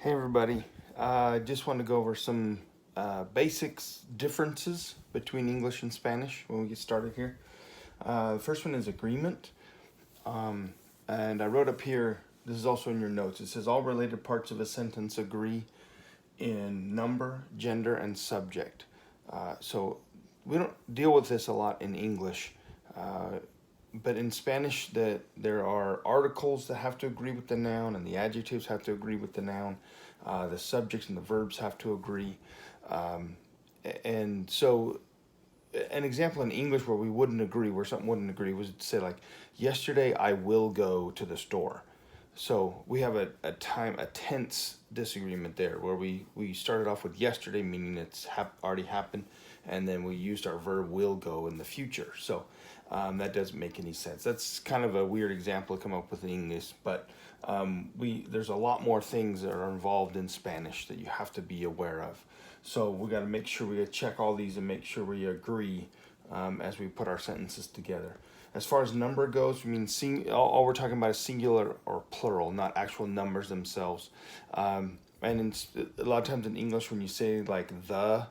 Hey everybody, I just want to go over some basics differences between English and Spanish when we get started here. The first one is agreement, and I wrote up here, this is also in your notes, it says all related parts of a sentence agree in number, gender, and subject. So we don't deal with this a lot in English, but in Spanish that there are articles that have to agree with the noun and the adjectives have to agree with the noun. The subjects and the verbs have to agree. Um, and so an example in English where we wouldn't agree, where something wouldn't agree, was to say like, yesterday I will go to the store. So we have a tense disagreement there where we started off with yesterday, meaning it's already happened, and then we used our verb will go in the future. So that doesn't make any sense. That's kind of a weird example to come up with in English, but there's a lot more things that are involved in Spanish that you have to be aware of. So we got to make sure we check all these and make sure we agree as we put our sentences together. As far as number goes, I mean, all we're talking about is singular or plural, not actual numbers themselves. A lot of times in English, when you say like the,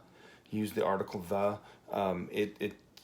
use the article the,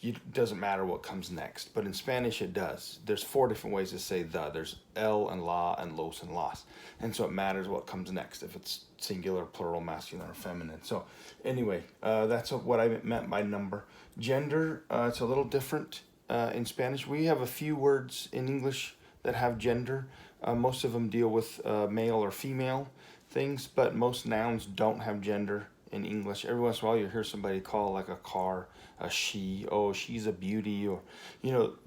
it doesn't matter what comes next. But in Spanish, it does. There's 4 different ways to say the. There's el and la and los and las. And so it matters what comes next, if it's singular, plural, masculine, or feminine. So anyway, that's what I meant by number. Gender, it's a little different. In Spanish, we have a few words in English that have gender. Most of them deal with male or female things, but most nouns don't have gender in English. Every once in a while, you hear somebody call like a car a she. Oh, she's a beauty, or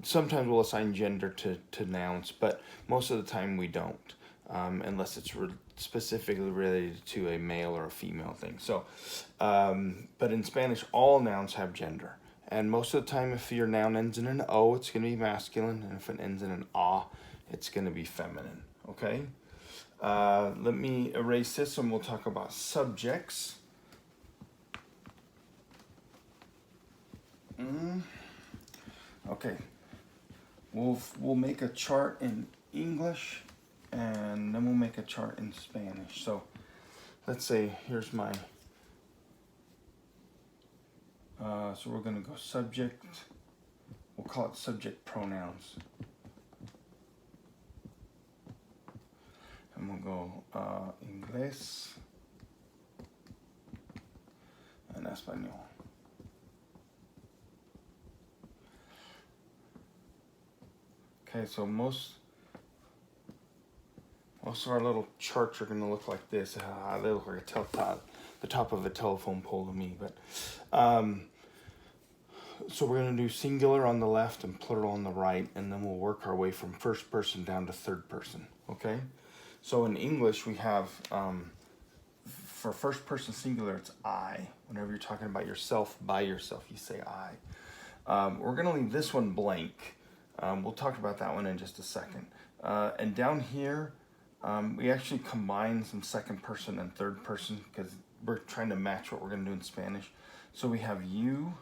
sometimes we'll assign gender to nouns, but most of the time we don't, unless it's specifically related to a male or a female thing. So, but in Spanish, all nouns have gender. And most of the time, if your noun ends in an O, it's going to be masculine. And if it ends in an A, it's going to be feminine. Okay? Let me erase this and we'll talk about subjects. Okay. We'll make a chart in English and then we'll make a chart in Spanish. So let's say here's my... so we're going to go subject, we'll call it subject pronouns. And we'll go inglés and español. Okay, so most of our little charts are going to look like this. They look like the top of a telephone pole to me, but so we're going to do singular on the left and plural on the right, and then we'll work our way from first person down to third person. Okay, so in English we have for first person singular it's I. Whenever you're talking about yourself by yourself, you say I. We're going to leave this one blank. We'll talk about that one in just a second. And down here, we actually combine some second person and third person because we're trying to match what we're going to do in Spanish. So we have you,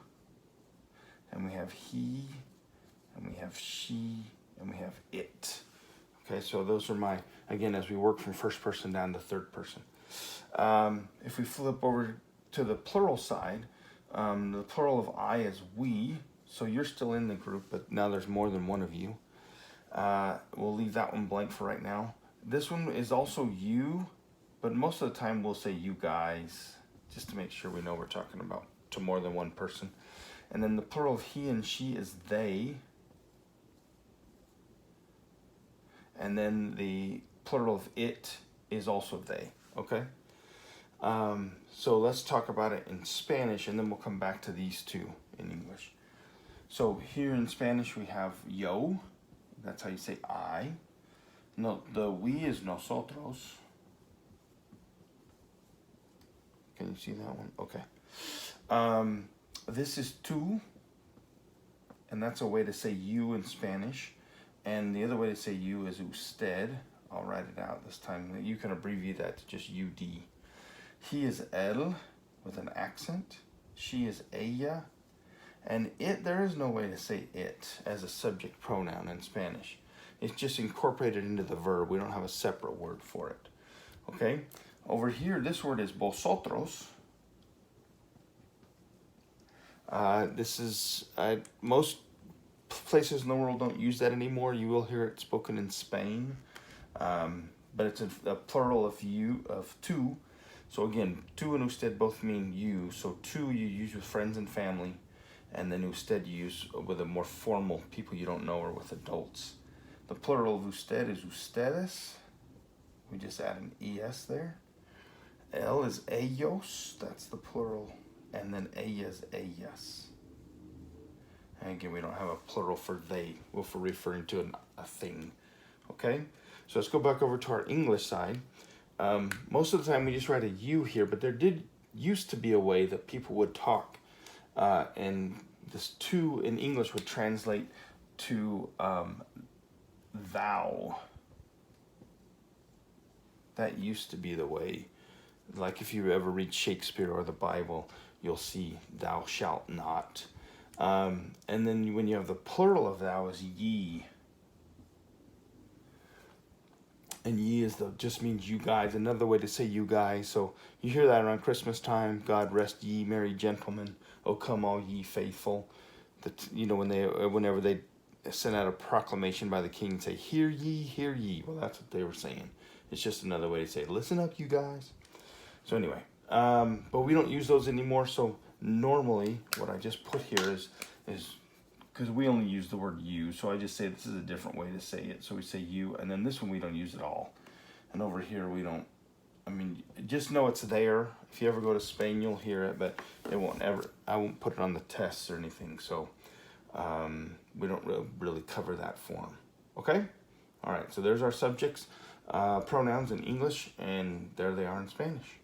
and we have he, and we have she, and we have it. Okay, so those are again, as we work from first person down to third person. If we flip over to the plural side, the plural of I is we. So you're still in the group, but now there's more than one of you. We'll leave that one blank for right now. This one is also you, but most of the time we'll say you guys, just to make sure we know we're talking about to more than one person. And then the plural of he and she is they. And then the plural of it is also they, okay? So let's talk about it in Spanish, and then we'll come back to these two in English. So here in Spanish we have yo, that's how you say I. No, the we is nosotros. Can you see that one? Okay. This is tú, and that's a way to say you in Spanish. And the other way to say you is usted. I'll write it out this time. You can abbreviate that to just UD. He is él with an accent. She is ella. And it, there is no way to say it as a subject pronoun in Spanish. It's just incorporated into the verb. We don't have a separate word for it. Okay? Over here, this word is vosotros. This is, most places in the world don't use that anymore. You will hear it spoken in Spain, but it's a plural of you, of two. So again, tú and usted both mean you. So tú you use with friends and family, and then usted you use with a more formal people you don't know or with adults. The plural of usted is ustedes. We just add an es there. El is ellos, that's the plural, and then ella is ellas. And again, we don't have a plural for they, we're for referring to a thing. Okay, so let's go back over to our English side. Most of the time we just write a you here, but there used to be a way that people would talk, and this to in English would translate to thou. That used to be the way. Like if you ever read Shakespeare or the Bible, you'll see thou shalt not. And then when you have the plural of thou is ye. And ye is just means you guys. Another way to say you guys. So you hear that around Christmas time. God rest ye merry gentlemen. Oh come all ye faithful. That whenever they send out a proclamation by the king and say, hear ye, hear ye. Well, that's what they were saying. It's just another way to say, listen up, you guys. So anyway, but we don't use those anymore. So normally what I just put here is because we only use the word you. So I just say this is a different way to say it. So we say you, and then this one we don't use at all. And over here we don't, just know it's there. If you ever go to Spain, you'll hear it, but I won't put it on the tests or anything. So we don't really cover that form. Okay? All right, so there's our subjects, pronouns in English, and there they are in Spanish.